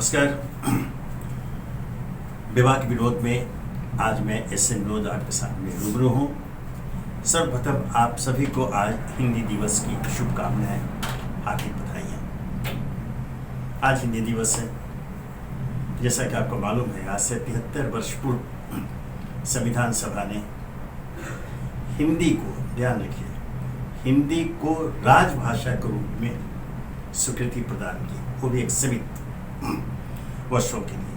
नमस्कार। विवाह के विरोध में आज मैं एस.एन. विनोद आपके सामने रूबरू हूँ। सर्वप्रथम आप सभी को आज हिंदी दिवस की शुभकामनाएं, हार्दिक बधाइयाँ। आज हिंदी दिवस है। जैसा कि आपको मालूम है, आज से 73 वर्ष पूर्व संविधान सभा ने हिंदी को, ध्यान रखिए, हिंदी को राजभाषा के रूप में स्वीकृति प्रदान की, वो भी एक सीमित वर्षों के लिए।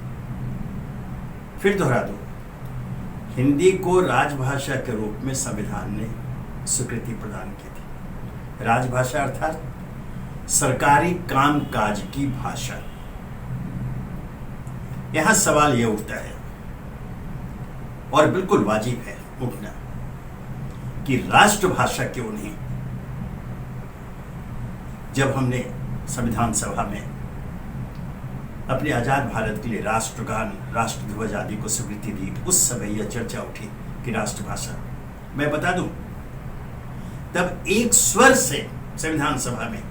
फिर दोहरा दो, हिंदी को राजभाषा के रूप में संविधान ने स्वीकृति प्रदान की थी। राजभाषा अर्थात सरकारी कामकाज की भाषा। यहां सवाल यह उठता है, और बिल्कुल वाजिब है उठना, कि राष्ट्रभाषा क्यों नहीं। जब हमने संविधान सभा में अपने आजाद भारत के लिए राष्ट्रगान, राष्ट्रध्वज आदि को स्वीकृति दी, उस समय यह चर्चा उठी कि राष्ट्रभाषा। मैं बता दूं, तब एक स्वर से संविधान सभा में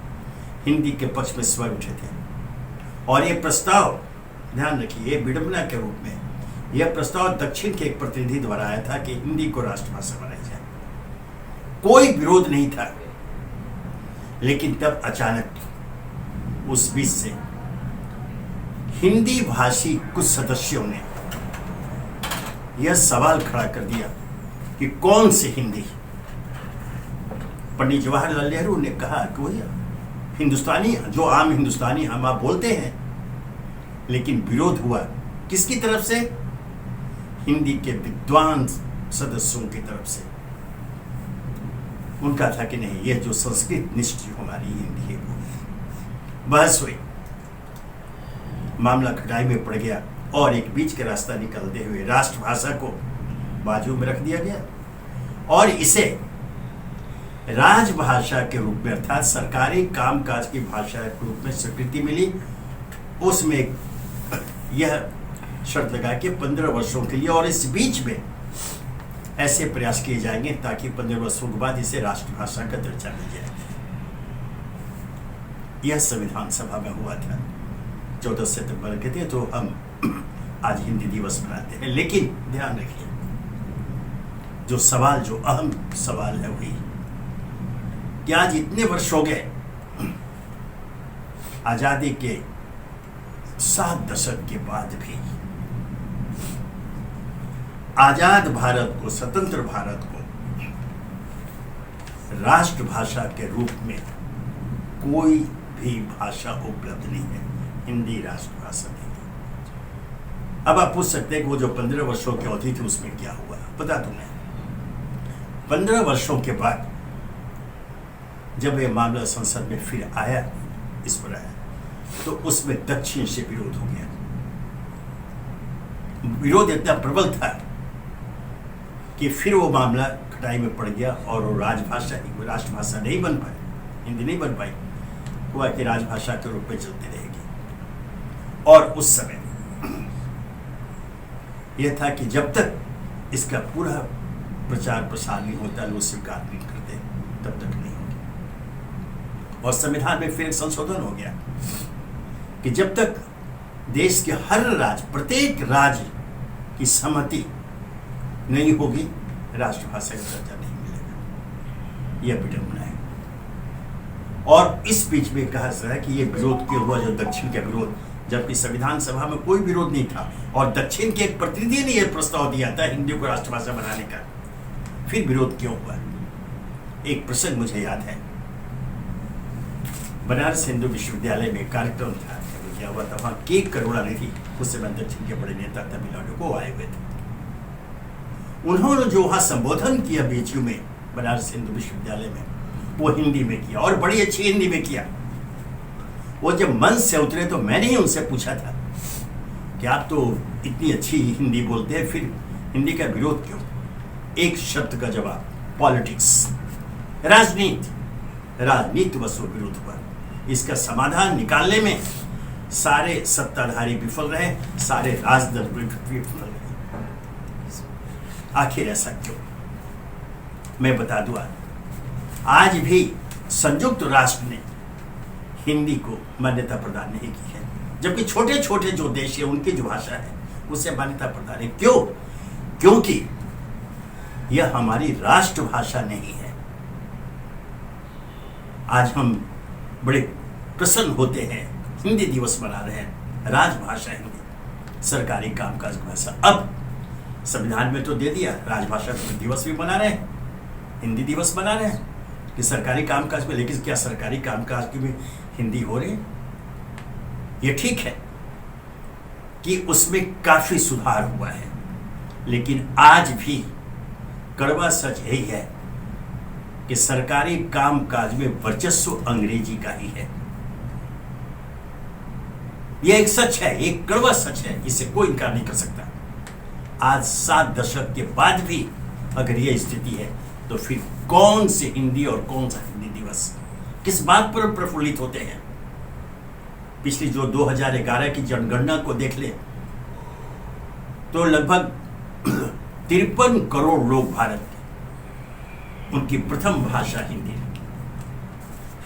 हिंदी के पक्ष में स्वर उठे थे, और यह प्रस्ताव, ध्यान रखिए, विडंबना के रूप में यह प्रस्ताव दक्षिण के एक प्रतिनिधि द्वारा आया था कि हिंदी को राष्ट्रभाषा बनाई जाए। कोई विरोध नहीं था। लेकिन तब अचानक उस बीच से हिंदी भाषी कुछ सदस्यों ने यह सवाल खड़ा कर दिया कि कौन सी हिंदी। पंडित जवाहरलाल नेहरू ने कहा कि वही हिंदुस्तानी, जो आम हिंदुस्तानी हम आप बोलते हैं। लेकिन विरोध हुआ किसकी तरफ से? हिंदी के विद्वान सदस्यों की तरफ से। उनका था कि नहीं, यह जो संस्कृत निष्ठ हमारी हिंदी है वो। बहस हुई, मामला खटाई में पड़ गया, और एक बीच का रास्ता निकलते हुए राष्ट्रभाषा को बाजू में रख दिया गया, और इसे राजभाषा के रूप में, अर्थात सरकारी कामकाज की भाषा के रूप में स्वीकृति मिली। उसमें यह शर्त लगा कि 15 वर्षों के लिए, और इस बीच में ऐसे प्रयास किए जाएंगे ताकि 15 वर्षों के बाद इसे राष्ट्रभाषा का दर्जा मिल जाए। यह संविधान सभा में हुआ था 14 सितंबर के थे, तो हम आज हिंदी दिवस मनाते हैं। लेकिन ध्यान रखिए, जो सवाल, जो अहम सवाल है वही कि आज इतने वर्ष हो गए, आजादी के 7 दशक के बाद भी आजाद भारत को, स्वतंत्र भारत को राष्ट्रभाषा के रूप में कोई भी भाषा उपलब्ध नहीं है। हिंदी राष्ट्रभाषा नहीं है। अब आप पूछ सकते हैं कि वो जो 15 वर्षों की अवधि थी उसमें क्या हुआ। बता दूं मैं, 15 वर्षों के बाद जब यह मामला संसद में फिर आया, इस पर आया, तो उसमें दक्षिण से विरोध हो गया। विरोध इतना प्रबल था कि फिर वो मामला खटाई में पड़ गया, और वो राजभाषा ही, वो राष्ट्रभाषा नहीं बन पाई, हिंदी नहीं बन पाई। हुआ कि राजभाषा के रूप में चलती रहेगी। और उस समय यह था कि जब तक इसका पूरा प्रचार प्रसार नहीं होता, लोग स्वीकार नहीं करते, तब तक नहीं होगी। और संविधान में फिर एक संशोधन हो गया कि जब तक देश के हर राज्य, प्रत्येक राज्य की सहमति नहीं होगी, राष्ट्रभाषा का दर्जा नहीं मिलेगा। यह विडंबना है। और इस बीच में कहा जा रहा है कि यह विरोध क्यों हुआ, जो दक्षिण का विरोध, जबकि संविधान सभा में कोई विरोध नहीं था, और दक्षिण के एक प्रतिनिधि ने यह प्रस्ताव दिया था हिंदी को राष्ट्रभाषा बनाने का। फिर विरोध क्यों हुआ? एक प्रसंग मुझे याद है। बनारस हिंदू विश्वविद्यालय में कार्यक्रम था, क्या हुआ था वहां, के करुणानिधि, उस समय दक्षिण के बड़े नेता तमिलनाडु को आए हुए थे। उन्होंने जो वहां संबोधन किया बीएचयू में, बनारस हिंदू विश्वविद्यालय में, वो हिंदी में किया, और बड़ी अच्छी हिंदी में किया। वो जब मंच से उतरे तो मैंने ही उनसे पूछा था कि आप तो इतनी अच्छी हिंदी बोलते हैं, फिर हिंदी का विरोध क्यों? एक शब्द का जवाब, पॉलिटिक्स, राजनीति। राजनीति बस वो विरोध हुआ। इसका समाधान निकालने में सारे सत्ताधारी विफल रहे, सारे राजदल विफल रहे। आखिर ऐसा क्यों? मैं बता दूं, आज भी संयुक्त राष्ट्र ने हिंदी को मान्यता प्रदान नहीं की है। जबकि छोटे छोटे जो देश है उनकी जो भाषा है उसे मान्यता प्रदान है। क्यों? क्योंकि यह हमारी राष्ट्रभाषा नहीं है। आज हम बड़े प्रसन्न होते हैं, हिंदी दिवस मना रहे हैं, राजभाषा हिंदी, सरकारी कामकाज की भाषा। अब संविधान में तो दे दिया राजभाषा दिवस भी मना रहे हैं, हिंदी दिवस मना रहे हैं कि सरकारी कामकाज में, लेकिन क्या सरकारी कामकाज की भी हिंदी हो रही है? ये ठीक है कि उसमें काफी सुधार हुआ है, लेकिन आज भी कड़वा सच यही है कि सरकारी कामकाज में वर्चस्व अंग्रेजी का ही है। यह एक सच है, एक कड़वा सच है, इसे कोई इनकार नहीं कर सकता। आज 7 दशक के बाद भी अगर यह स्थिति है तो फिर कौन सी हिंदी और कौन सा हिंदी दिवस, किस बात पर प्रफुल्लित होते हैं? पिछली जो 2011 की जनगणना को देख ले तो लगभग 53 करोड़ लोग भारत के, उनकी प्रथम भाषा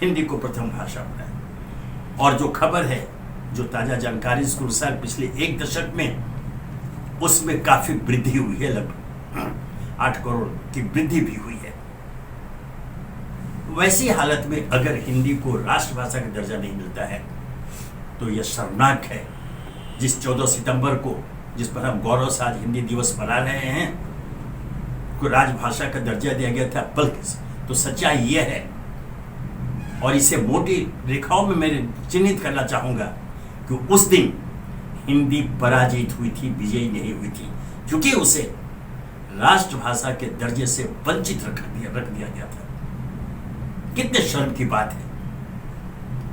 हिंदी को प्रथम भाषा बनाए। और जो खबर है, जो ताजा जानकारी के अनुसार पिछले 1 दशक में उसमें काफी वृद्धि हुई है, लगभग 8 करोड़ की वृद्धि भी हुई है। वैसी हालत में अगर हिंदी को राष्ट्रभाषा का दर्जा नहीं मिलता है तो यह शर्मनाक है। जिस 14 सितंबर को, जिस पर हम गौरव से आज हिंदी दिवस मना रहे हैं, को राजभाषा का दर्जा दिया गया था, बल्कि तो सच्चाई यह है, और इसे मोटी रेखाओं में मैं चिन्हित करना चाहूंगा कि उस दिन हिंदी पराजित हुई थी, विजयी नहीं हुई थी, क्योंकि उसे राष्ट्रभाषा के दर्जे से वंचित रख दिया गया था। कितने शर्म की बात है।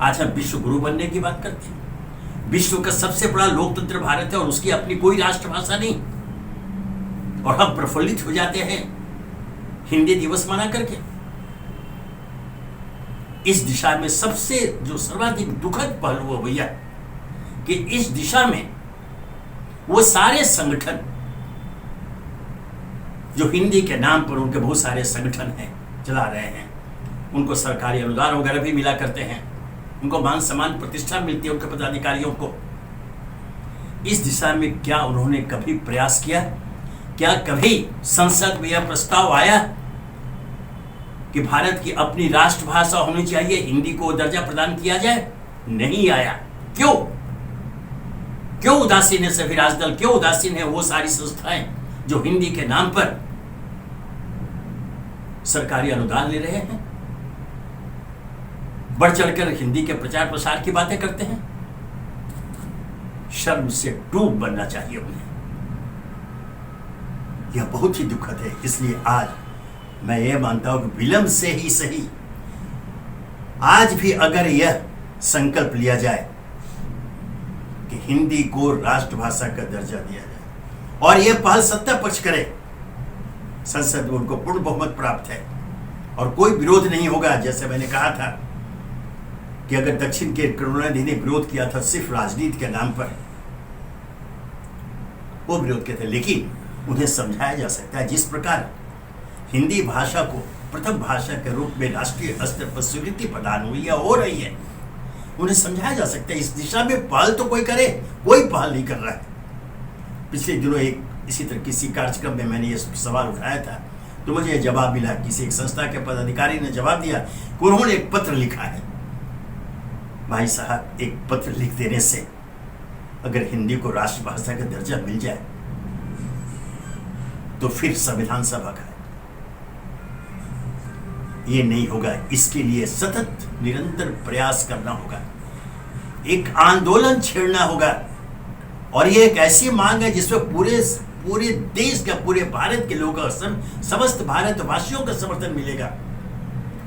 आज हम विश्व गुरु बनने की बात करते हैं। विश्व का सबसे बड़ा लोकतंत्र भारत है और उसकी अपनी कोई राष्ट्रभाषा नहीं, और हम प्रफुल्लित हो जाते हैं हिंदी दिवस मना करके। इस दिशा में सबसे जो सर्वाधिक दुखद पहलू है भैया कि इस दिशा में वो सारे संगठन जो हिंदी के नाम पर, उनके बहुत सारे संगठन हैं, चला रहे हैं, उनको सरकारी अनुदान वगैरह भी मिला करते हैं, उनको मान सम्मान प्रतिष्ठा मिलती है उनके पदाधिकारियों को। इस दिशा में क्या उन्होंने कभी प्रयास किया? क्या कभी संसद में यह प्रस्ताव आया कि भारत की अपनी राष्ट्रभाषा होनी चाहिए, हिंदी को दर्जा प्रदान किया जाए? नहीं आया। क्यों? क्यों उदासीन है सभी राजदल? क्यों उदासीन है वो सारी संस्थाएं जो हिंदी के नाम पर सरकारी अनुदान ले रहे हैं, बढ़ चढ़कर हिंदी के प्रचार प्रसार की बातें करते हैं? शर्म से डूब बनना चाहिए उन्हें। यह बहुत ही दुखद है। इसलिए आज मैं यह मानता हूं कि विलंब से ही सही, आज भी अगर यह संकल्प लिया जाए कि हिंदी को राष्ट्रभाषा का दर्जा दिया जाए और यह पहल सत्ता पक्ष करे, संसद में उनको पूर्ण बहुमत प्राप्त है और कोई विरोध नहीं होगा। जैसे मैंने कहा था कि अगर दक्षिण के करुणानिधि ने विरोध किया था सिर्फ राजनीति के नाम पर, वो विरोध किए थे, लेकिन उन्हें समझाया जा सकता है जिस प्रकार हिंदी भाषा को प्रथम भाषा के रूप में राष्ट्रीय स्तर पर स्वीकृति प्रदान हुई है, हो रही है, उन्हें समझाया जा सकता है। इस दिशा में पहल तो कोई करे, कोई पहल नहीं कर रहा है। पिछले दिनों एक इसी तरह किसी कार्यक्रम में मैंने ये सवाल उठाया था तो मुझे जवाब मिला, किसी एक संस्था के पदाधिकारी ने जवाब दिया कि उन्होंने एक पत्र लिखा है। भाई साहब, एक पत्र लिख देने से अगर हिंदी को राष्ट्रभाषा का दर्जा मिल जाए तो फिर संविधान सभा का ये नहीं होगा। इसके लिए सतत निरंतर प्रयास करना होगा, एक आंदोलन छेड़ना होगा, और ये एक ऐसी मांग है जिसमें पूरे देश का, पूरे भारत के लोगों का, समस्त भारतवासियों का समर्थन मिलेगा।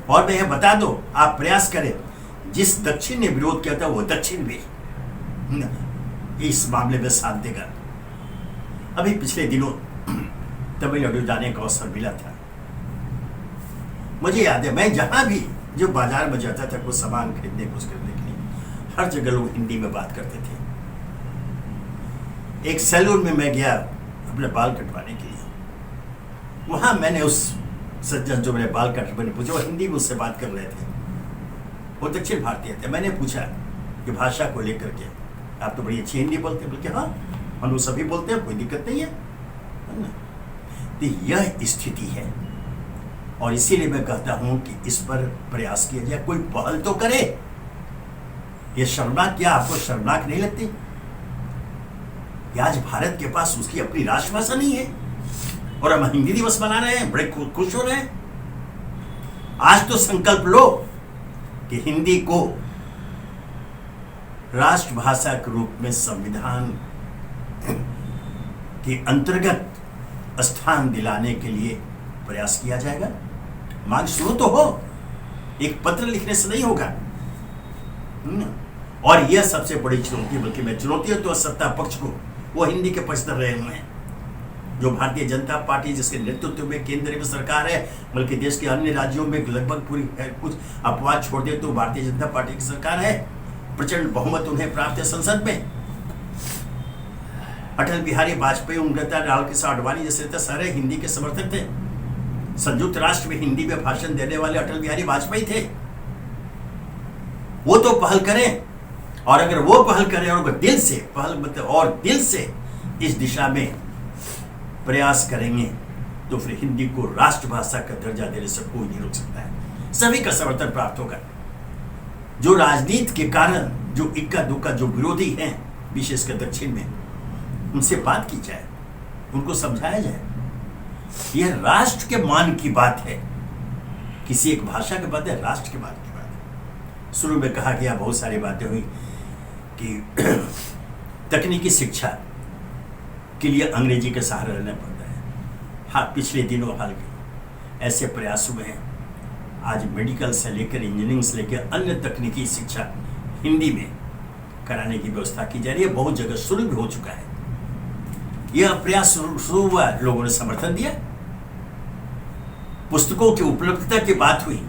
और मैं यह बता दो, आप प्रयास करें, जिस दक्षिण ने विरोध किया था वो दक्षिण भी इस मामले में साथ देगा। अभी पिछले दिनों तमिलनाडु जाने का अवसर मिला था। मुझे याद है, मैं जहां भी जो बाजार में जाता था कुछ सामान खरीदने, कुछ करने के लिए, हर जगह लोग हिंदी में बात करते थे। एक सैलून में मैं गया अपने बाल कटवाने के लिए, वहां मैंने उस सज्जन जो मेरे बाल काट, मैंने पूछा, वो हिंदी में उससे बात कर रहे थे, वो दक्षिण भारतीय थे। मैंने पूछा कि भाषा को लेकर के आप तो बड़ी अच्छी हिंदी बोलते हैं, बोल के हाँ हम लोग सभी बोलते हैं, कोई दिक्कत नहीं है ना। तो यह स्थिति है और इसीलिए मैं कहता हूं कि इस पर प्रयास किया जाए, कोई पहल तो करे। ये शर्मनाक, क्या आपको शर्मनाक नहीं लगती कि आज भारत के पास उसकी अपनी राष्ट्रभाषा नहीं है और हम हिंदी दिवस मना रहे हैं, बड़े खुश हो रहे हैं। आज तो संकल्प लो कि हिंदी को राष्ट्रभाषा के रूप में संविधान के अंतर्गत स्थान दिलाने के लिए प्रयास किया जाएगा। मांग शुरू तो हो, एक पत्र लिखने से नहीं होगा। और यह सबसे बड़ी चुनौती, बल्कि मैं चुनौती तो सत्ता पक्ष को, वो हिंदी के पक्षधर रहे हुए हैं। जो भारतीय जनता पार्टी जिसके नेतृत्व में केंद्र में सरकार है, बल्कि देश के अन्य राज्यों में लगभग पूरी कुछ अपवाद छोड़ दे तो भारतीय जनता पार्टी की सरकार है, प्रचंड बहुमत उन्हें प्राप्त है संसद में। अटल बिहारी वाजपेयी, उमरता लाल कृष्ण आडवाणी जैसे सारे हिंदी के समर्थक थे। संयुक्त राष्ट्र में हिंदी में भाषण देने वाले अटल बिहारी वाजपेयी थे। वो तो पहल करें, और अगर वो पहल करें और दिल से पहल मतलब और दिल से इस दिशा में प्रयास करेंगे तो फिर हिंदी को राष्ट्रभाषा का दर्जा देने से कोई नहीं रोक सकता है। सभी का समर्थन प्राप्त होगा। जो राजनीति के कारण जो इक्का दुक्का जो विरोधी हैं, विशेषकर दक्षिण में, उनसे बात की जाए, उनको समझाया जाए। यह राष्ट्र के मान की बात है, किसी एक भाषा की बात है, राष्ट्र के मान की बात है। शुरू में कहा गया, बहुत सारी बातें हुई कि तकनीकी शिक्षा के लिए अंग्रेजी के सहारा लेना पड़ता है। हाँ, पिछले दिनों हाल के ऐसे प्रयास हुए हैं। आज मेडिकल से लेकर इंजीनियरिंग से लेकर अन्य तकनीकी शिक्षा हिंदी में कराने की व्यवस्था की जा रही है। बहुत जगह शुरू भी हो चुका है। यह प्रयास शुरू हुआ, लोगों ने समर्थन दिया। पुस्तकों की उपलब्धता की बात हुई,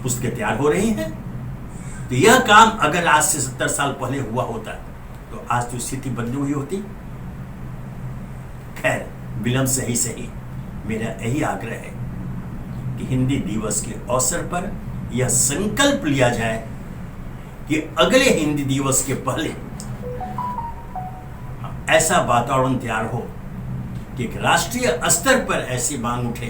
पुस्तकें तैयार हो रही हैं। तो यह काम अगर आज से 70 साल पहले हुआ होता तो आज तो स्थिति बदली हुई होती। खैर, विलंब से ही सही, मेरा यही आग्रह है कि हिंदी दिवस के अवसर पर यह संकल्प लिया जाए कि अगले हिंदी दिवस के पहले ऐसा वातावरण तैयार हो कि एक राष्ट्रीय स्तर पर ऐसी मांग उठे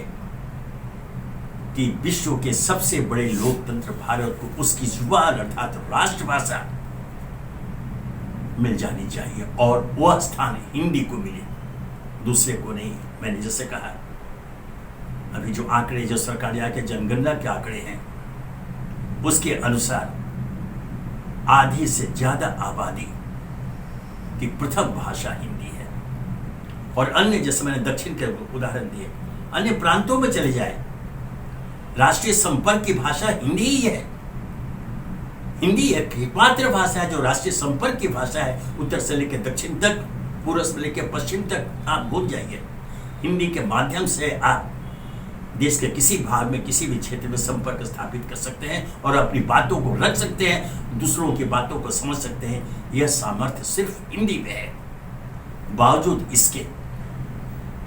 कि विश्व के सबसे बड़े लोकतंत्र भारत को उसकी जुबान अर्थात राष्ट्रभाषा मिल जानी चाहिए और वह स्थान हिंदी को मिले, दूसरे को नहीं। मैंने जैसे कहा, अभी जो आंकड़े जो सरकारी के जनगणना के आंकड़े हैं, उसके अनुसार आधी से ज्यादा आबादी की प्रथम भाषा हिंदी है। और अन्य, जैसे मैंने दक्षिण के उदाहरण दिए, अन्य प्रांतों में चले जाए, राष्ट्रीय संपर्क की भाषा हिंदी ही है। हिंदी एकमात्र भाषा है जो राष्ट्रीय संपर्क की भाषा है। उत्तर से लेकर दक्षिण तक, पूर्व से लेकर पश्चिम तक, आप भूल जाइए, हिंदी के माध्यम से आप देश के किसी भाग में, किसी भी क्षेत्र में संपर्क स्थापित कर सकते हैं और अपनी बातों को रख सकते हैं, दूसरों की बातों को समझ सकते हैं। यह सामर्थ्य सिर्फ हिंदी में है। बावजूद इसके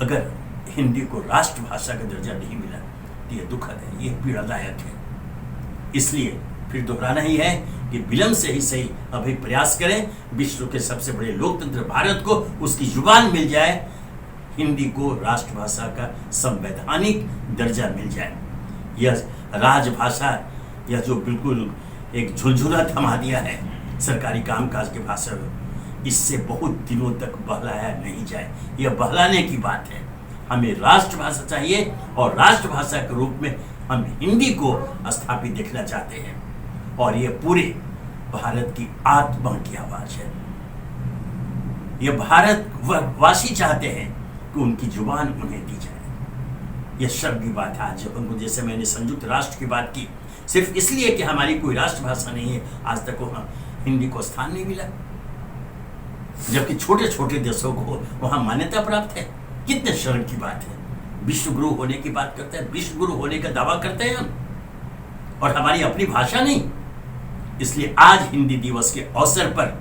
अगर हिंदी को राष्ट्रभाषा का दर्जा नहीं मिला तो यह दुखद है, यह पीड़ादायक है। इसलिए फिर दोहराना ही है कि विलंब से ही सही अभी प्रयास करें, विश्व के सबसे बड़े लोकतंत्र भारत को उसकी जुबान मिल जाए, हिंदी को राष्ट्रभाषा का संवैधानिक दर्जा मिल जाए। यह राजभाषा, यह जो बिल्कुल एक झुलझुला थमा दिया है सरकारी कामकाज के भाषा में, इससे बहुत दिनों तक बहलाया नहीं जाए। यह बहलाने की बात है। हमें राष्ट्रभाषा चाहिए और राष्ट्रभाषा के रूप में हम हिंदी को स्थापित देखना चाहते हैं और यह पूरे भारत की आत्मा की आवाज है। यह भारत वासी चाहते हैं कि उनकी जुबान उन्हें दी जाए। यह शब्द की बात है। आज जब जैसे मैंने संयुक्त राष्ट्र की बात की, सिर्फ इसलिए कि हमारी कोई राष्ट्रभाषा नहीं है, आज तक वहां हिंदी को स्थान नहीं मिला, जबकि छोटे छोटे देशों को वहां मान्यता प्राप्त है। कितने शर्म की बात है। विश्व गुरु होने की बात करते हैं, विश्व गुरु होने का दावा करते हैं हम, और हमारी अपनी भाषा नहीं। इसलिए आज हिंदी दिवस के अवसर पर,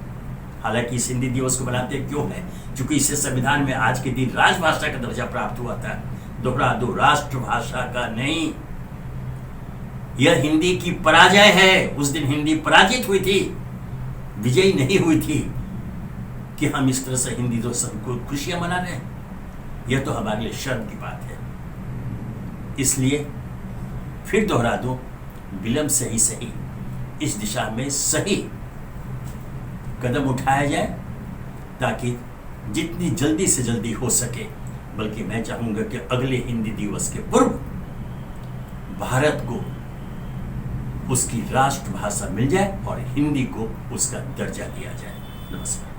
हालांकि इस हिंदी दिवस को बनाते क्यों है, क्योंकि इसे संविधान में आज के दिन राजभाषा का दर्जा प्राप्त हुआ था। दोहरा दो, राष्ट्रभाषा का नहीं। यह हिंदी की पराजय है। उस दिन हिंदी पराजित हुई थी विजयी नहीं हुई थी कि हम इस तरह से हिंदी दिवस को खुशियां मना रहे हैं। यह तो हमारे लिए शर्म की बात है। इसलिए फिर दोहरा दूं, विलंब से ही सही इस दिशा में सही कदम उठाया जाए, ताकि जितनी जल्दी से जल्दी हो सके, बल्कि मैं चाहूंगा कि अगले हिंदी दिवस के पूर्व भारत को उसकी राष्ट्रभाषा मिल जाए और हिंदी को उसका दर्जा दिया जाए। नमस्कार।